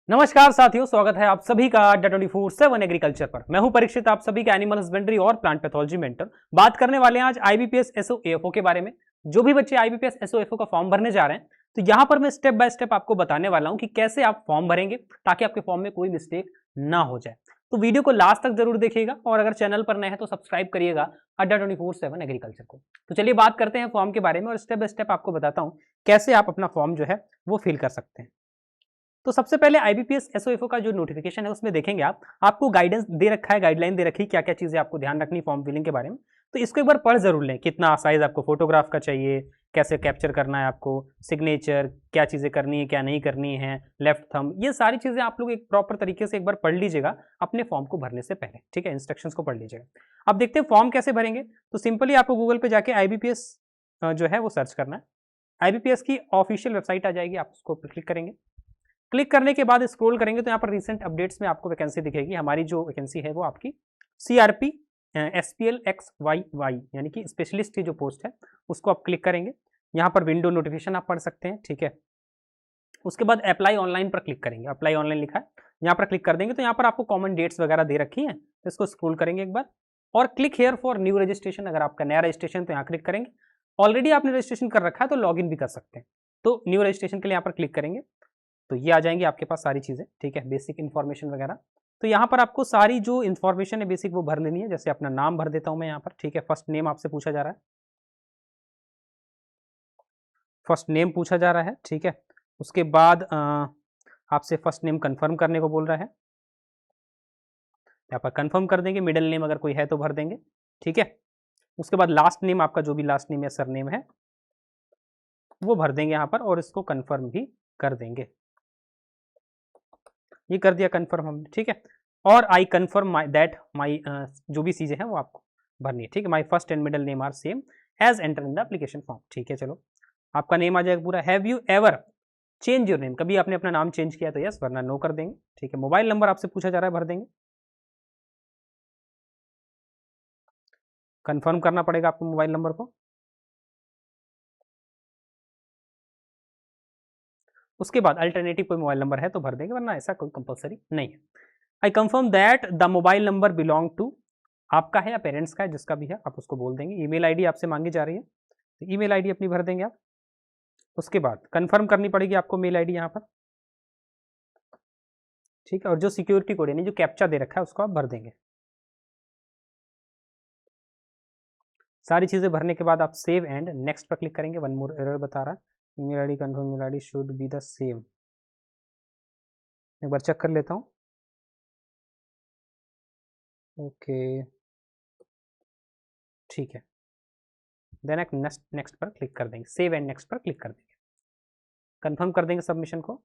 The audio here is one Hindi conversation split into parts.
नमस्कार साथियों, स्वागत है आप सभी का अड्डा 24/7 एग्रीकल्चर पर। मैं हूं परीक्षित, आप सभी का एनिमल हस्बेंड्री और प्लांट पैथोलॉजी मेंटर। बात करने वाले हैं आज आईबीपीएस एसओएफओ के बारे में। जो भी बच्चे आईबीपीएस एसओएफओ का फॉर्म भरने जा रहे हैं, तो यहां पर मैं स्टेप बाय स्टेप आपको बताने वाला हूं कि कैसे आप फॉर्म भरेंगे ताकि आपके फॉर्म में कोई मिस्टेक ना हो जाए। तो वीडियो को लास्ट तक जरूर देखिएगा और अगर चैनल पर नए हैं तो सब्सक्राइब करिएगा अड्डा 24/7 एग्रीकल्चर को। तो चलिए बात करते हैं फॉर्म के बारे में और स्टेप बाय स्टेप आपको बताता हूं कैसे आप अपना फॉर्म जो है वो फिल कर सकते हैं। तो सबसे पहले आईबीपीएस एसओएफओ का जो नोटिफिकेशन है उसमें देखेंगे आप, आपको गाइडेंस दे रखा है, गाइडलाइन दे रखी है क्या क्या चीजें आपको ध्यान रखनी फॉर्म फिलिंग के बारे में। तो इसको एक बार पढ़ जरूर लें, कितना साइज आपको फोटोग्राफ का चाहिए, कैसे कैप्चर करना है आपको, सिग्नेचर, क्या चीजें करनी है क्या नहीं करनी है, लेफ्ट थंब, ये सारी चीजें आप लोग एक प्रॉपर तरीके से एक बार पढ़ लीजिएगा अपने फॉर्म को भरने से पहले। ठीक है, इंस्ट्रक्शंस को पढ़ लीजिएगा। अब देखते हैं फॉर्म कैसे भरेंगे। तो सिंपली आपको गूगल पे जाके आईबीपीएस जो है वो सर्च करना है। आईबीपीएस की ऑफिशियल वेबसाइट आ जाएगी, आप उसको क्लिक करेंगे। क्लिक करने के बाद स्क्रॉल करेंगे तो यहाँ पर रिसेंट अपडेट्स में आपको वैकेंसी दिखेगी। हमारी जो वैकेंसी है वो आपकी CRP SPL X Y Y यानी कि स्पेशलिस्ट की जो पोस्ट है उसको आप क्लिक करेंगे। यहाँ पर विंडो नोटिफिकेशन आप पढ़ सकते हैं। ठीक है, उसके बाद अप्लाई ऑनलाइन पर क्लिक करेंगे। अप्लाई ऑनलाइन लिखा है, यहाँ पर क्लिक कर देंगे तो यहाँ पर आपको कॉमन डेट्स वगैरह दे रखी हैं, तो इसको स्क्रॉल करेंगे एक बार और click here for new registration. अगर आपका नया रजिस्ट्रेशन तो यहाँ क्लिक करेंगे। ऑलरेडी आपने रजिस्ट्रेशन कर रखा है तो लॉग इन भी कर सकते हैं। तो न्यू रजिस्ट्रेशन के लिए यहाँ पर क्लिक करेंगे तो ये आ जाएंगी आपके पास सारी चीज़ें। ठीक है, बेसिक इन्फॉर्मेशन वगैरह। तो यहाँ पर आपको सारी जो इन्फॉर्मेशन है बेसिक वो भर लेनी है। जैसे अपना नाम भर देता हूँ मैं यहाँ पर। ठीक है, फर्स्ट नेम आपसे पूछा जा रहा है, फर्स्ट नेम पूछा जा रहा है। ठीक है, उसके बाद आपसे फर्स्ट नेम कंफर्म करने को बोल रहा है, यहाँ पर कंफर्म कर देंगे। मिडिल नेम अगर कोई है तो भर देंगे। ठीक है, उसके बाद लास्ट नेम, आपका जो भी लास्ट नेम या सर नेम है वो भर देंगे यहाँ पर और इसको कंफर्म भी कर देंगे। ये कर दिया कंफर्म हमने। ठीक है, और I confirm my that my जो भी चीज़ें हैं वो आपको भरनी है। ठीक है, my first and middle name are same as enter in the application form. ठीक है, चलो आपका नेम आ जाएगा पूरा। Have you ever change your name, कभी आपने अपना नाम चेंज किया तो यस, वरना नो कर देंगे। ठीक है, मोबाइल नंबर आपसे पूछा जा रहा है, भर देंगे। कंफर्म करना पड़ेगा आपको मोबाइल नंबर को। उसके बाद अल्टरनेटिव कोई मोबाइल नंबर है तो भर देंगे, वरना ऐसा कोई कंपलसरी नहीं है। I confirm that the mobile number belong to, आपका है या पेरेंट्स का है, जिसका भी है आप उसको बोल देंगे। ईमेल आईडी आपसे मांगी जा रही है तो ईमेल आईडी अपनी भर देंगे आप। उसके बाद कंफर्म करनी पड़ेगी आपको मेल आईडी यहाँ पर। ठीक है, और जो सिक्योरिटी कोड यानी जो कैप्चा दे रखा है उसको आप भर देंगे। सारी चीज़ें भरने के बाद आप सेव एंड नेक्स्ट पर क्लिक करेंगे। वन मोर एरर बता रहा है, email ID confirm email ID should be the same. एक बार चेक कर लेता हूँ। ओके, ठीक है, देन एक नेक्स्ट पर क्लिक कर देंगे, सेव एंड नेक्स्ट पर क्लिक कर देंगे, कंफर्म कर देंगे सबमिशन को।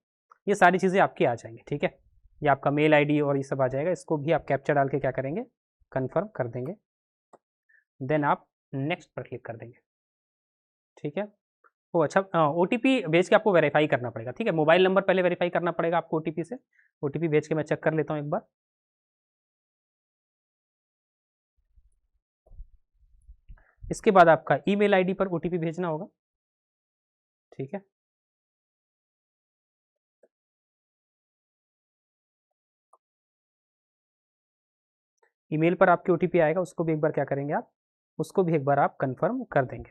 ये सारी चीज़ें आपकी आ जाएंगी। ठीक है, ये आपका मेल आईडी और ये सब आ जाएगा, इसको भी आप कैप्चा डाल के क्या करेंगे, कंफर्म कर देंगे। देन आप नेक्स्ट पर क्लिक कर देंगे। ठीक है, ओ अच्छा, ओटीपी भेज के आपको वेरीफाई करना पड़ेगा। ठीक है, मोबाइल नंबर पहले वेरीफाई करना पड़ेगा आपको ओटीपी से। ओटीपी भेज के मैं चेक कर लेता हूँ एक बार। इसके बाद आपका ईमेल आईडी पर ओटीपी भेजना होगा। ठीक है, ईमेल पर आपकी ओटीपी आएगा, उसको भी एक बार क्या करेंगे आप, उसको भी एक बार आप कंफर्म कर देंगे।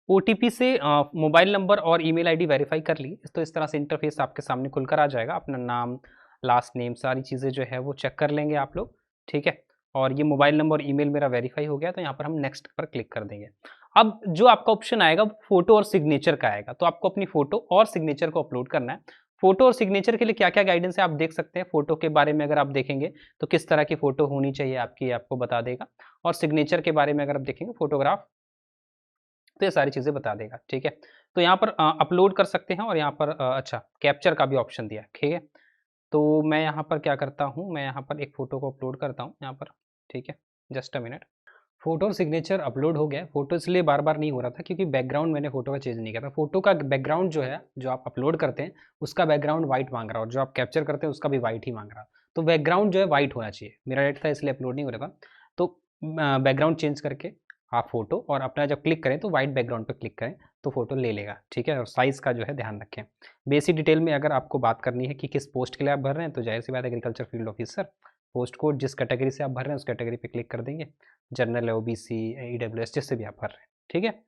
ओटीपी से मोबाइल नंबर और ईमेल आईडी वेरीफाई कर ली तो इस तरह से इंटरफेस आपके सामने खुलकर आ जाएगा। अपना नाम, लास्ट नेम, सारी चीज़ें जो है वो चेक कर लेंगे आप लोग। ठीक है, और ये मोबाइल नंबर और ईमेल मेरा वेरीफाई हो गया तो यहाँ पर हम नेक्स्ट पर क्लिक कर देंगे। अब जो आपका ऑप्शन आएगा फोटो और सिग्नेचर का आएगा, तो आपको अपनी फोटो और सिग्नेचर को अपलोड करना है। फोटो और सिग्नेचर के लिए क्या क्या गाइडेंस है आप देख सकते हैं। फोटो के बारे में अगर आप देखेंगे तो किस तरह की फोटो होनी चाहिए आपकी, आपको बता देगा। और सिग्नेचर के बारे में अगर आप देखेंगे फोटोग्राफ, तो ये सारी चीज़ें बता देगा। ठीक है, तो यहाँ पर अपलोड कर सकते हैं और यहाँ पर अच्छा कैप्चर का भी ऑप्शन दिया है। ठीक है, तो मैं यहाँ पर क्या करता हूँ, मैं यहाँ पर एक फ़ोटो को अपलोड करता हूँ यहाँ पर। ठीक है, जस्ट अ मिनट। फ़ोटो और सिग्नेचर अपलोड हो गया है। फ़ोटो इसलिए बार बार नहीं हो रहा था क्योंकि बैकग्राउंड मैंने फ़ोटो का चेंज नहीं किया था। फ़ोटो का बैकग्राउंड जो है, जो आप अपलोड करते हैं उसका बैकग्राउंड वाइट मांग रहा है और जो आप कैप्चर करते हैं उसका भी वाइट ही मांग रहा है। तो बैकग्राउंड जो है वाइट होना चाहिए। मेरा रेड था इसलिए अपलोड नहीं हो रहा था। तो बैकग्राउंड चेंज करके आप फोटो और अपना जब क्लिक करें तो वाइट बैकग्राउंड पर क्लिक करें तो फ़ोटो ले लेगा, ठीक है। और साइज़ का जो है ध्यान रखें। बेसिक डिटेल में अगर आपको बात करनी है कि किस पोस्ट के लिए आप भर रहे हैं, तो जाहिर सी बात है agriculture field officer, post code जिस कैटेगरी से आप भर रहे हैं उस कैटेगरी पे क्लिक कर देंगे, जनरल, ओबीसी, ईडब्ल्यूएस, जिससे भी आप भर रहे हैं, ठीक है।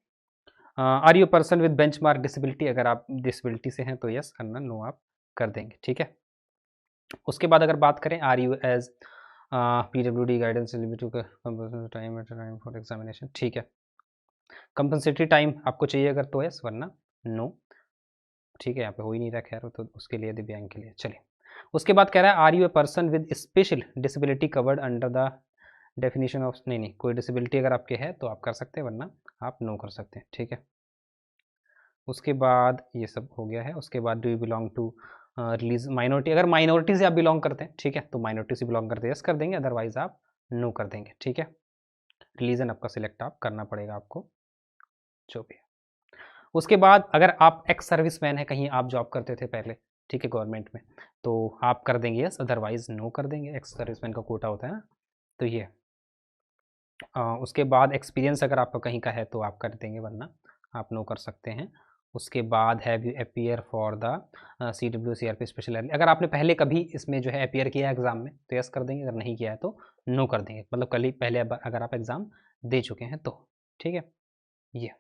Are you person with benchmark disability, अगर आप डिसेबिलिटी से हैं तो यस करना, नो आप कर देंगे, ठीक है। उसके बाद अगर बात करें are you as PWD guidance time for examination, ठीक है। कंपनसेटरी टाइम आपको चाहिए अगर तो यस, वरना नो, ठीक है। यहाँ पे हो ही नहीं रहा, खैर तो उसके लिए दिव्यांग के लिए। चलिए, उसके बाद कह रहा है are you a person with special disability covered under the definition of, नहीं कोई डिसेबिलिटी अगर आपके है तो आप कर सकते हैं, वरना आप नो कर सकते हैं, ठीक है। उसके बाद ये सब हो गया है। उसके बाद do you belong to religious minority, अगर माइनॉरिटी से आप बिलोंग करते हैं, ठीक है, तो माइनॉरिटी से बिलोंग करते हैं यस कर देंगे, अदरवाइज आप नो कर देंगे, ठीक है। रिलीजन आपका सिलेक्ट आप करना पड़ेगा आपको, जो भी है। उसके बाद अगर आप एक्स सर्विसमैन है, कहीं आप जॉब करते थे पहले, ठीक है, गवर्नमेंट में, तो आप कर देंगे यस, अदरवाइज नो कर देंगे। एक्स सर्विसमैन का कोटा होता है ना, तो ये उसके बाद एक्सपीरियंस अगर आपका कहीं का है तो आप कर देंगे, वरना आप नो कर सकते हैं। उसके बाद have you appear for the CWCRP special, अगर आपने पहले कभी इसमें जो है अपियर किया है एग्ज़ाम में तो यस कर देंगे, अगर नहीं किया है तो नो कर देंगे, मतलब कल ही पहले अगर आप एग्ज़ाम दे चुके हैं तो, ठीक है। ये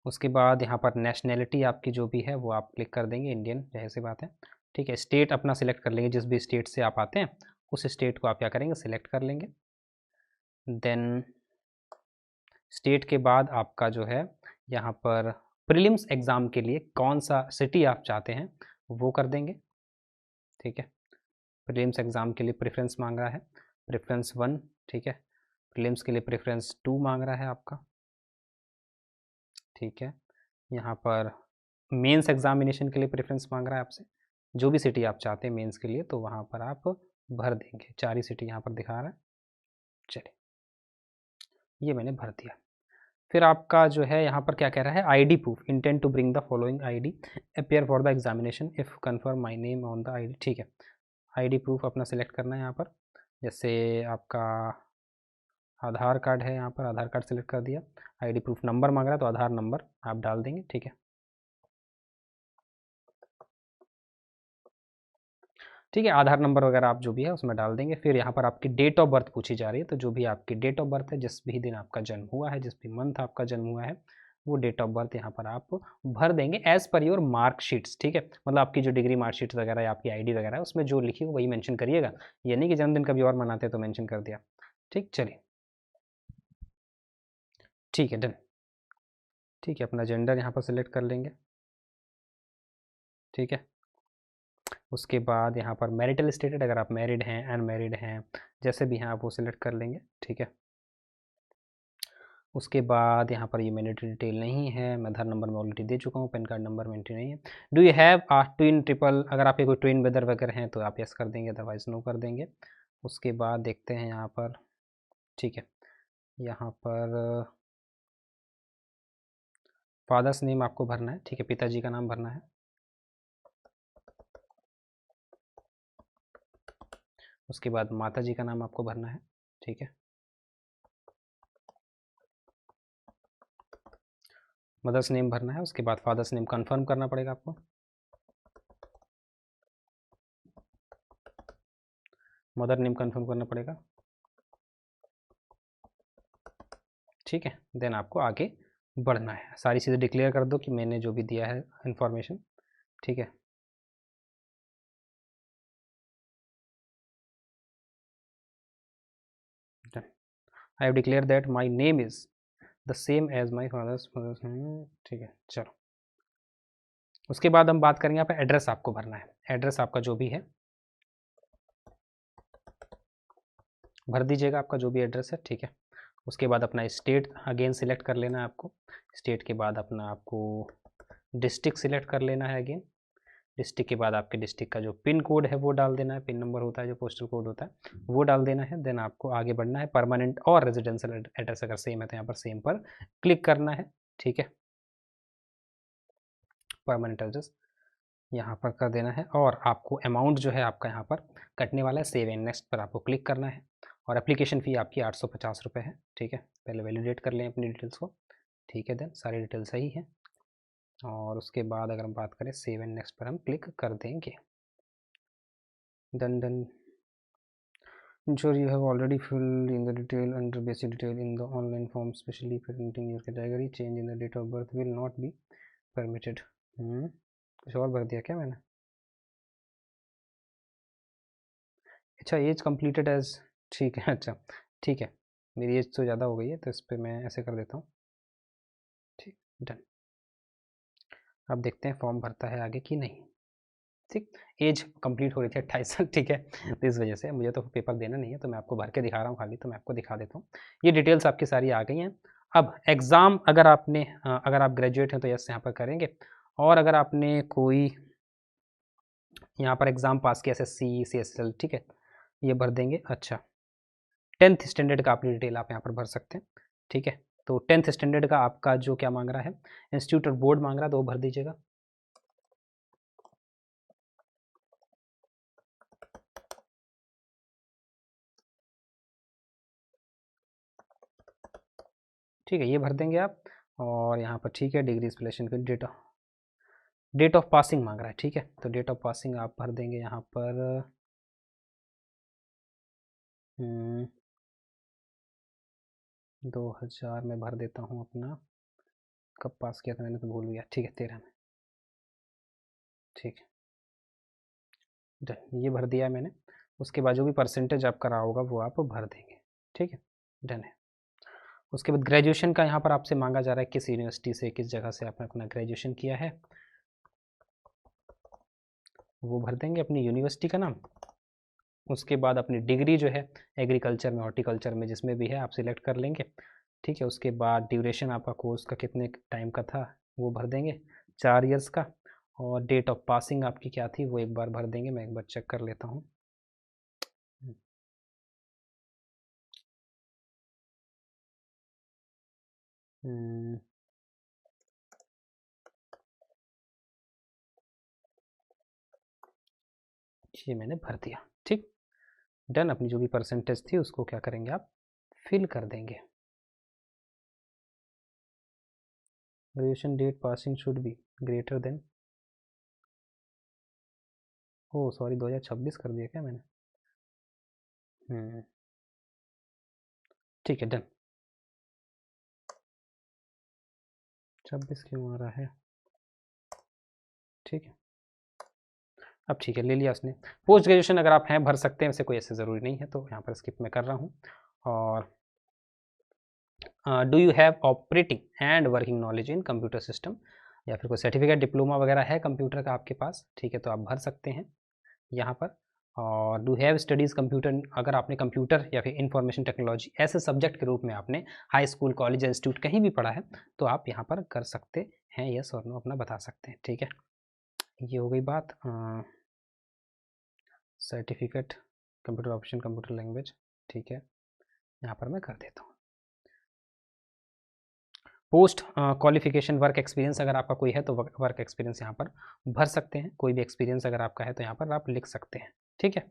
उसके बाद यहाँ पर नेशनैलिटी आपकी जो भी है वो आप क्लिक कर देंगे, इंडियन, जाहिर सी बात है, ठीक है। स्टेट अपना सिलेक्ट कर लेंगे, जिस भी स्टेट से आप आते हैं उस स्टेट को आप क्या करेंगे, सिलेक्ट कर लेंगे। देन स्टेट के बाद आपका जो है यहाँ पर प्रीलिम्स एग्ज़ाम के लिए कौन सा सिटी आप चाहते हैं वो कर देंगे, ठीक है। प्रीलिम्स एग्ज़ाम के लिए प्रेफरेंस मांग रहा है, प्रेफरेंस 1, ठीक है। प्रीलिम्स के लिए प्रेफरेंस 2 मांग रहा है आपका, ठीक है। यहाँ पर मेंस एग्जामिनेशन के लिए प्रेफरेंस मांग रहा है आपसे, जो भी सिटी आप चाहते हैं मेंस के लिए तो वहाँ पर आप भर देंगे। 4 ही सिटी यहाँ पर दिखा रहा है। चलिए, ये मैंने भर दिया। फिर आपका जो है यहाँ पर क्या कह रहा है, ID proof, intent to bring the following ID appear for the examination if confirm my name on the ID, ठीक है। आईडी प्रूफ अपना सिलेक्ट करना है यहाँ पर, जैसे आपका आधार कार्ड है, यहाँ पर आधार कार्ड सेलेक्ट कर दिया। आईडी प्रूफ नंबर मांग रहा है तो आधार नंबर आप डाल देंगे, ठीक है। ठीक है, आधार नंबर वगैरह आप जो भी है उसमें डाल देंगे। फिर यहाँ पर आपकी डेट ऑफ बर्थ पूछी जा रही है, तो जो भी आपकी डेट ऑफ बर्थ है, जिस भी दिन आपका जन्म हुआ है, जिस भी मंथ आपका जन्म हुआ है, वो डेट ऑफ बर्थ यहाँ पर आप भर देंगे एज पर योर मार्कशीट्स, ठीक है। मतलब आपकी जो डिग्री मार्कशीट्स वगैरह या आपकी आईडी वगैरह है उसमें जो लिखी हो वही मेंशन करिएगा, ये नहीं कि जन्मदिन कभी और मनाते हैं तो मेंशन कर दिया, ठीक। चलिए, ठीक है, डन, ठीक है। अपना जेंडर यहाँ पर सिलेक्ट कर लेंगे, ठीक है। उसके बाद यहाँ पर मैरिटल स्टेटस, अगर आप मैरिड हैं, अनमैरिड हैं, जैसे भी हैं आप वो सिलेक्ट कर लेंगे, ठीक है। उसके बाद यहाँ पर ये मैंडेटरी डिटेल नहीं है, मैं आधार नंबर में ऑलरेडी दे चुका हूँ, पैन कार्ड नंबर में एंट्री नहीं है। Do you have a twin triple, अगर आपके कोई ट्विन ब्रदर वगैरह हैं तो आप यस कर देंगे, अदरवाइज नो कर देंगे। उसके बाद देखते हैं यहाँ पर, ठीक है, यहाँ पर फादर्स नेम आपको भरना है, ठीक है, पिताजी का नाम भरना है। उसके बाद माता जी का नाम आपको भरना है, ठीक है। मदर्स नेम भरना है। उसके बाद फादर्स नेम कंफर्म करना पड़ेगा आपको, मदर नेम कंफर्म करना पड़ेगा, ठीक है। देन आपको आगे बढ़ना है, सारी चीज़ें डिक्लेयर कर दो कि मैंने जो भी दिया है इन्फॉर्मेशन, ठीक है। I have declare that my name is the same as my father's, ठीक है। चलो, उसके बाद हम बात करेंगे यहाँ पे एड्रेस आपको भरना है, एड्रेस आपका जो भी है भर दीजिएगा, आपका जो भी एड्रेस है, ठीक है। उसके बाद अपना स्टेट अगेन सिलेक्ट कर लेना है आपको, स्टेट के बाद अपना आपको डिस्ट्रिक्ट सिलेक्ट कर लेना है अगेन, डिस्ट्रिक्ट के बाद आपके डिस्ट्रिक्ट का जो पिन कोड है वो डाल देना है, पिन नंबर होता है जो पोस्टल कोड होता है वो डाल देना है। देन आपको आगे बढ़ना है, परमानेंट और रेजिडेंशियल एड्रेस अगर सेम है तो यहाँ पर सेम पर क्लिक करना है, ठीक है। परमानेंट एड्रेस यहाँ पर कर देना है, और आपको अमाउंट जो है आपका यहाँ पर कटने वाला है, सेव एंड नेक्स्ट पर आपको क्लिक करना है। और एप्लीकेशन फ़ी आपकी 850 रुपये है, ठीक है। पहले वैलिडेट कर लें अपनी डिटेल्स को, ठीक है, देन सारी डिटेल सही है। और उसके बाद अगर हम बात करें सेव एंड नेक्स्ट पर हम क्लिक कर देंगे। Done. Ensure you have already filled in the detail under basic detail in the online form, especially printing your category. Change in the date of birth will not be permitted. कुछ और भर दिया क्या मैंने? अच्छा, एज कंप्लीटेड एज, ठीक है, अच्छा ठीक है, मेरी एज तो ज़्यादा हो गई है तो इस पर मैं ऐसे कर देता हूँ। ठीक, डन। अब देखते हैं फॉर्म भरता है आगे कि नहीं। ठीक, एज कंप्लीट हो रही थी 28 साल, ठीक है, तो इस वजह से मुझे तो पेपर देना नहीं है तो मैं आपको भर के दिखा रहा हूँ खाली, तो मैं आपको दिखा देता हूँ। ये डिटेल्स आपकी सारी आ गई हैं। अब एग्ज़ाम अगर आपने अगर आप ग्रेजुएट हैं तो यस यहाँ पर करेंगे, और अगर आपने कोई यहाँ पर एग्ज़ाम पास किया SSC CSL, ठीक है, ये भर देंगे। अच्छा, 10th स्टैंडर्ड का अपनी डिटेल आप यहाँ पर भर सकते हैं, ठीक है। तो 10th स्टैंडर्ड का आपका जो क्या मांग रहा है, इंस्टीट्यूट और बोर्ड मांग रहा है, तो वो भर दीजिएगा। ठीक है, ये भर देंगे आप। और यहाँ पर ठीक है, डिग्री सिलेक्शन की डेट ऑफ पासिंग मांग रहा है, ठीक है, तो डेट ऑफ पासिंग आप भर देंगे यहाँ पर 2000 में भर देता हूँ अपना, कब पास किया था मैंने तो भूल गया, ठीक है 13 में, ठीक है डन, ये भर दिया है मैंने। उसके बाद जो भी परसेंटेज आपका रहा होगा वो आप भर देंगे, ठीक है, डन है। उसके बाद ग्रेजुएशन का यहाँ पर आपसे मांगा जा रहा है किस यूनिवर्सिटी से, किस जगह से आपने अपना ग्रेजुएशन किया है, वो भर देंगे अपनी यूनिवर्सिटी का नाम। उसके बाद अपनी डिग्री जो है एग्रीकल्चर में, हॉर्टिकल्चर में, जिसमें भी है आप सिलेक्ट कर लेंगे, ठीक है। उसके बाद ड्यूरेशन आपका कोर्स का कितने टाइम का था वो भर देंगे, 4 इयर्स का। और डेट ऑफ पासिंग आपकी क्या थी वो एक बार भर देंगे, मैं एक बार चेक कर लेता हूँ। ये मैंने भर दिया, ठीक, डन। अपनी जो भी परसेंटेज थी उसको क्या करेंगे आप फिल कर देंगे। Graduation date passing should be greater than, oh sorry 2026 कर दिया क्या मैंने, ठीक है डन। 26 क्यों आ रहा है, ठीक है, अब ठीक है, ले लिया उसने। पोस्ट ग्रेजुएशन अगर आप हैं भर सकते हैं, वैसे कोई ऐसे ज़रूरी नहीं है, तो यहाँ पर स्किप मैं कर रहा हूँ। और do you have operating and working knowledge in computer system, या फिर कोई सर्टिफिकेट डिप्लोमा वगैरह है कंप्यूटर का आपके पास, ठीक है, तो आप भर सकते हैं यहाँ पर। और डू हैव स्टडीज़ कंप्यूटर, अगर आपने कंप्यूटर या फिर इंफॉर्मेशन टेक्नोलॉजी ऐसे सब्जेक्ट के रूप में आपने हाई स्कूल, कॉलेज, इंस्टीट्यूट कहीं भी पढ़ा है तो आप यहाँ पर कर सकते हैं, यस और नो अपना बता सकते हैं, ठीक है। ये हो गई बात। Certificate computer option computer language, ठीक है, यहाँ पर मैं कर देता हूँ। पोस्ट क्वालिफिकेशन वर्क एक्सपीरियंस अगर आपका कोई है तो वर्क एक्सपीरियंस यहाँ पर भर सकते हैं, कोई भी एक्सपीरियंस अगर आपका है तो यहाँ पर आप लिख सकते हैं, ठीक है।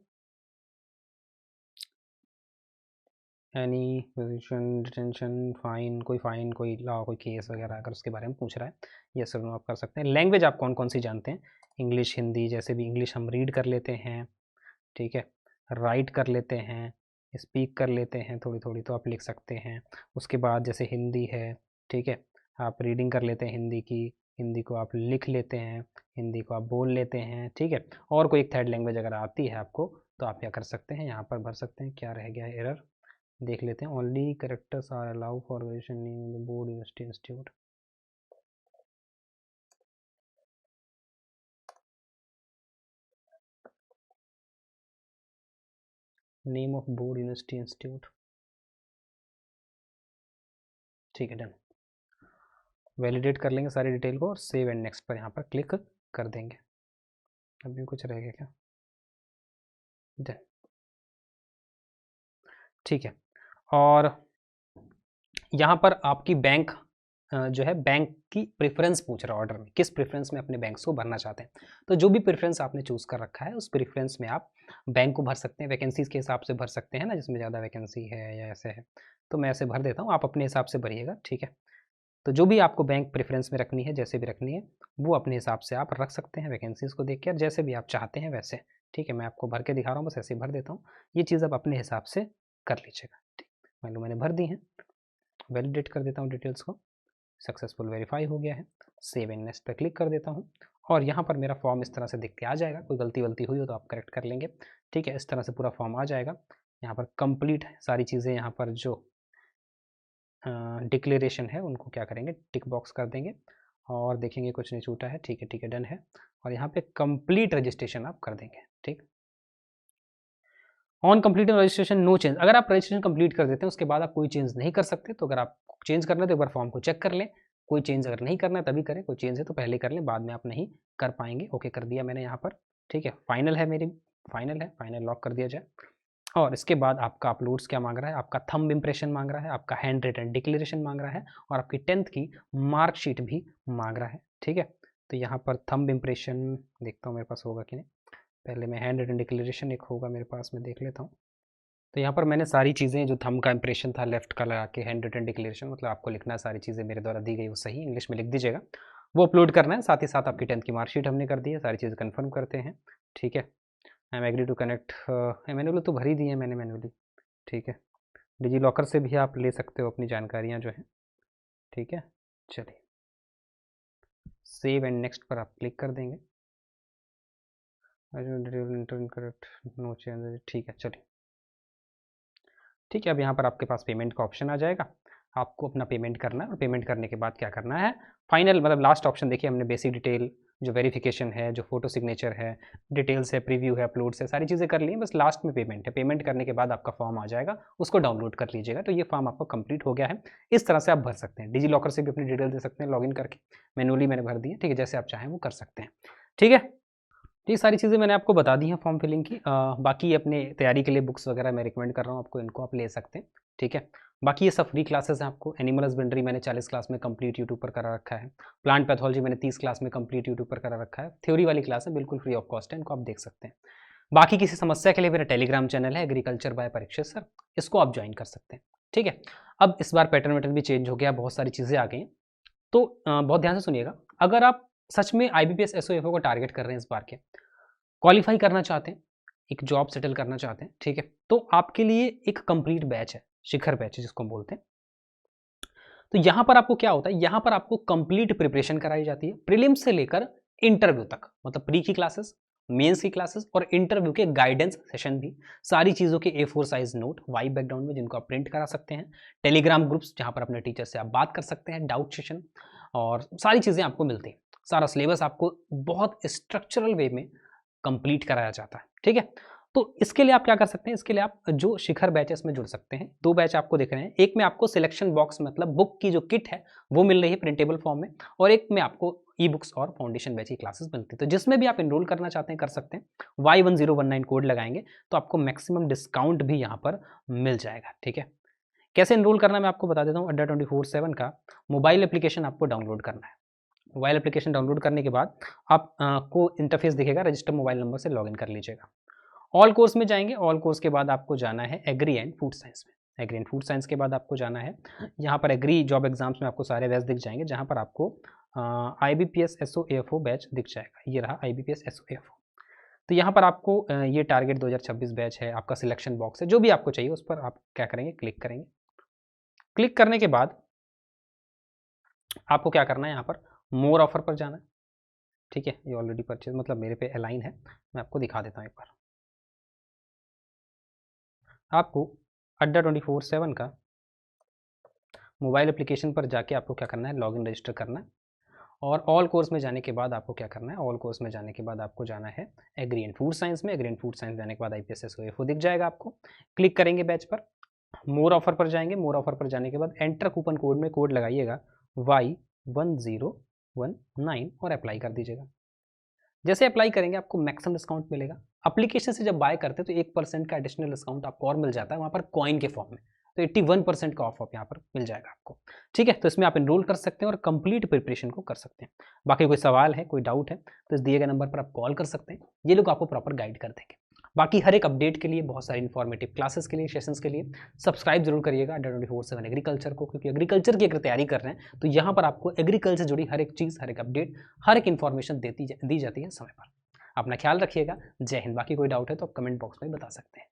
एनी पोजीशन, डिटेंशन, फाइन, कोई फाइन, कोई लॉ, कोई केस वगैरह अगर उसके बारे में पूछ रहा है, ये सब आप कर सकते हैं। लैंग्वेज आप कौन कौन सी जानते हैं, इंग्लिश, हिंदी, जैसे भी इंग्लिश हम रीड कर लेते हैं, ठीक है, राइट कर लेते हैं, स्पीक कर लेते हैं थोड़ी थोड़ी, तो आप लिख सकते हैं। उसके बाद जैसे हिंदी है, ठीक है, आप रीडिंग कर लेते हैं हिंदी की, हिंदी को आप लिख लेते हैं, हिंदी को आप बोल लेते हैं, ठीक है। और कोई एक थर्ड लैंग्वेज अगर आती है आपको तो आप क्या कर सकते हैं, यहाँ पर भर सकते हैं। क्या रह गया है एरर, देख लेते हैं। Only characters are allow for graduation name in the board university institute, name of board university institute, ठीक है डन। वैलिडेट कर लेंगे सारी डिटेल को और सेव एंड नेक्स्ट पर यहाँ पर क्लिक कर देंगे। अभी कुछ रह गया क्या, डन, ठीक है। और यहाँ पर आपकी बैंक जो है, बैंक की प्रेफरेंस पूछ रहा है, ऑर्डर में किस प्रेफरेंस में अपने बैंक्स को भरना चाहते हैं, तो जो भी प्रेफरेंस आपने चूज़ कर रखा है उस प्रेफरेंस में आप बैंक को भर सकते हैं, वैकेंसीज़ के हिसाब से भर सकते हैं ना, जिसमें ज़्यादा वैकेंसी है या ऐसे है, तो मैं ऐसे भर देता हूँ, आप अपने हिसाब से भरिएगा, ठीक है। तो जो भी आपको बैंक प्रेफरेंस में रखनी है, जैसे भी रखनी है, वो अपने हिसाब से आप रख सकते हैं वैकेंसीज़ को देख के, जैसे भी आप चाहते हैं वैसे। ठीक है, मैं आपको भर के दिखा रहा हूँ, बस ऐसे ही भर देता हूँ। ये चीज़ आप अपने हिसाब से कर लीजिएगा। ठीक, मान लो मैंने भर दी है, वैलिडेट कर देता हूँ डिटेल्स को, सक्सेसफुल वेरीफाई हो गया है। सेव एंड नेक्स्ट पर क्लिक कर देता हूँ और यहाँ पर मेरा फॉर्म इस तरह से दिख के आ जाएगा। कोई गलती वलती हुई हो तो आप करेक्ट कर लेंगे। ठीक है, इस तरह से पूरा फॉर्म आ जाएगा। यहाँ पर कंप्लीट सारी चीज़ें, यहाँ पर जो डिक्लेरेशन है उनको क्या करेंगे, टिक बॉक्स कर देंगे और देखेंगे कुछ नहीं छूटा है। ठीक है, डन है। और यहाँ पे कंप्लीट रजिस्ट्रेशन आप कर देंगे। ठीक, on complete registration no change. अगर आप रजिस्ट्रेशन कंप्लीट कर देते हैं उसके बाद आप कोई चेंज नहीं कर सकते। तो अगर आप चेंज करना है तो एक बार फॉर्म को चेक कर लें। कोई चेंज अगर नहीं करना है तभी करें, कोई चेंज है तो पहले कर लें, बाद में आप नहीं कर पाएंगे। ओके कर दिया मैंने यहाँ पर। ठीक है, फाइनल है, मेरी फाइनल है, फाइनल लॉक कर दिया जाए। और इसके बाद आपका अपलोड्स क्या मांग रहा है, आपका थंब इंप्रेशन मांग रहा है, आपका हैंड रिटन डिक्लेरेशन मांग रहा है और आपकी 10th की मार्कशीट भी मांग रहा है। ठीक है, तो यहाँ पर थंब इंप्रेशन देखता हूँ मेरे पास होगा कि नहीं। पहले मैं हैंड रिटन डिक्लेरेशन एक होगा मेरे पास, मैं देख लेता हूँ। तो यहाँ पर मैंने सारी चीज़ें, जो थंब का इंप्रेशन था लेफ्ट का लगा के, हैंड रिटन डिक्लेरेशन मतलब आपको लिखना है सारी चीज़ें मेरे द्वारा दी गई वो सही इंग्लिश में लिख दीजिएगा, वो अपलोड करना है। साथ ही साथ आपकी 10th की मार्कशीट हमने कर दी है, सारी चीज़ें कन्फर्म करते हैं। ठीक है, I am agree to connect. Manually तो भरी दी है मैंने मैनुअली। ठीक है, डिजी लॉकर से भी आप ले सकते हो अपनी जानकारियाँ जो हैं। ठीक है, चलिए सेव एंड नेक्स्ट पर आप क्लिक कर देंगे। Correct, no change. ठीक है, चलिए ठीक है। अब यहाँ पर आपके पास पेमेंट का ऑप्शन आ जाएगा, आपको अपना पेमेंट करना है और पेमेंट करने के बाद क्या करना है, फाइनल मतलब लास्ट ऑप्शन देखिए, हमने बेसिक डिटेल, जो वेरिफिकेशन है, जो फोटो सिग्नेचर है, डिटेल्स है, प्रीव्यू है, अपलोड्स है, सारी चीज़ें कर ली हैं। बस लास्ट में पेमेंट है। पेमेंट करने के बाद आपका फॉर्म आ जाएगा, उसको डाउनलोड कर लीजिएगा। तो ये फॉर्म आपका कंप्लीट हो गया है। इस तरह से आप भर सकते हैं। डिजी लॉकर से भी अपनी डिटेल दे सकते हैं लॉगिन करके। मैनुअली मैंने भर दी है। ठीक है, जैसे आप चाहें वो कर सकते हैं। ठीक है, ये सारी चीज़ें मैंने आपको बता दी हैं फॉर्म फिलिंग की। बाकी अपने तैयारी के लिए बुक्स वगैरह मैं रिकमेंड कर रहा हूँ आपको, इनको आप ले सकते हैं। ठीक है, बाकी ये सब फ्री क्लासेस हैं आपको। एनिमल हस्बेंड्री मैंने 40 क्लास में कंप्लीट यूट्यूब पर करा रखा है। प्लांट पैथोलॉजी मैंने 30 क्लास में कंप्लीट यूट्यूब पर करा रखा है। थ्योरी वाली क्लास है, बिल्कुल फ्री ऑफ कॉस्ट है, इनको आप देख सकते हैं। बाकी किसी समस्या के लिए मेरा टेलीग्राम चैनल है एग्रीकल्चर बाय परीक्षित सर, इसको आप ज्वाइन कर सकते हैं। ठीक है, अब इस बार पैटर्न वैटर्न भी चेंज हो गया, बहुत सारी चीज़ें आ गई हैं। तो बहुत ध्यान से सुनिएगा, अगर आप सच में IBPS SOFO को टारगेट कर रहे हैं इस बार के, क्वालिफाई करना चाहते हैं, एक जॉब सेटल करना चाहते हैं, ठीक है, तो आपके लिए एक कंप्लीट बैच है, शिखर बैच जिसको हम बोलते हैं। तो यहां पर आपको क्या होता है, यहां पर आपको कंप्लीट प्रिपरेशन कराई जाती है, प्रीलिम्स से लेकर इंटरव्यू तक, मतलब प्री की क्लासेस, मेंस की क्लासेस और इंटरव्यू के गाइडेंस सेशन भी, सारी चीज़ों के A4 size note white background में, जिनको आप प्रिंट करा सकते हैं। टेलीग्राम ग्रुप्स जहां पर अपने टीचर से आप बात कर सकते हैं, डाउट सेशन और सारी चीज़ें आपको मिलती हैं। सारा सिलेबस आपको बहुत स्ट्रक्चरल वे में कंप्लीट कराया जाता है। ठीक है, तो इसके लिए आप क्या कर सकते हैं, इसके लिए आप जो शिखर बैचेस में जुड़ सकते हैं। 2 बैच आपको दिख रहे हैं, एक में आपको सिलेक्शन बॉक्स मतलब बुक की जो किट है वो मिल रही है प्रिंटेबल फॉर्म में, और एक में आपको ई बुक्स और फाउंडेशन बैच की क्लासेस मिलती है। तो जिसमें भी आप एनरोल करना चाहते हैं कर सकते हैं। Y1019 कोड लगाएंगे तो आपको मैक्सिमम डिस्काउंट भी यहाँ पर मिल जाएगा। ठीक है, कैसे एनरोल करना मैं आपको बता देता हूँ। अड्डा 24/7 का मोबाइल एप्लीकेशन आपको डाउनलोड करना है। मोबाइल एप्लीकेशन डाउनलोड करने के बाद आप को इंटरफेस दिखेगा, रजिस्टर मोबाइल नंबर से लॉगिन कर लीजिएगा। ऑल कोर्स में जाएंगे, ऑल कोर्स के बाद आपको जाना है एग्री एंड फूड साइंस में। एग्री एंड फूड साइंस के बाद आपको जाना है, यहाँ पर एग्री जॉब एग्जाम्स में आपको सारे बैच दिख जाएंगे, जहाँ पर आपको IBPS SOAFO बैच दिख जाएगा। ये रहा IBPS SOAFO। तो यहाँ पर आपको ये टारगेट 2026 बैच है, आपका सिलेक्शन बॉक्स है, जो भी आपको चाहिए उस पर आप क्या करेंगे, क्लिक करेंगे। क्लिक करने के बाद आपको क्या करना है, यहाँ पर मोर ऑफर पर जाना है। ठीक है, ये ऑलरेडी परचेज मतलब मेरे पे अलाइन है, मैं आपको दिखा देता हूँ एक बार। आपको अड्डा 24/7 का मोबाइल एप्लीकेशन पर जाके आपको क्या करना है, लॉगिन रजिस्टर करना है। और ऑल कोर्स में जाने के बाद आपको क्या करना है, ऑल कोर्स में जाने के बाद आपको जाना है एग्री एंड फूड साइंस में। एग्री एंड फूड साइंस जाने के बाद IPS SOAFO दिख जाएगा आपको। क्लिक करेंगे बैच पर, मोर ऑफर पर जाएंगे। मोर ऑफर पर जाने के बाद एंटर कूपन कोड में कोड लगाइएगा Y1019 और अप्लाई कर दीजिएगा। जैसे अप्लाई करेंगे आपको मैक्सिमम डिस्काउंट मिलेगा। एप्लीकेशन से जब बाय करते हैं तो 1% का एडिशनल डिस्काउंट आपको और मिल जाता है वहाँ पर कॉइन के फॉर्म में। तो 81% का ऑफ यहाँ पर मिल जाएगा आपको। ठीक है, तो इसमें आप एनरोल कर सकते हैं और कंप्लीट प्रिपरेशन को कर सकते हैं। बाकी कोई सवाल है, कोई डाउट है तो इस दिए गए नंबर पर आप कॉल कर सकते हैं, ये लोग आपको प्रॉपर गाइड कर देंगे। बाकी हर एक अपडेट के लिए, बहुत सारी इन्फॉर्मेटिव क्लासेस के लिए, सेशंस के लिए सब्सक्राइब जरूर करिएगा ADDA 24/7 एग्रीकल्चर को, क्योंकि एग्रीकल्चर की अगर तैयारी कर रहे हैं तो यहाँ पर आपको एग्रीकल्चर से जुड़ी हर एक चीज़, हर एक अपडेट, हर एक इन्फॉर्मेशन दी जाती है समय पर। अपना ख्याल रखिएगा। जय हिंद। बाकी कोई डाउट है तो आप कमेंट बॉक्स में बता सकते हैं।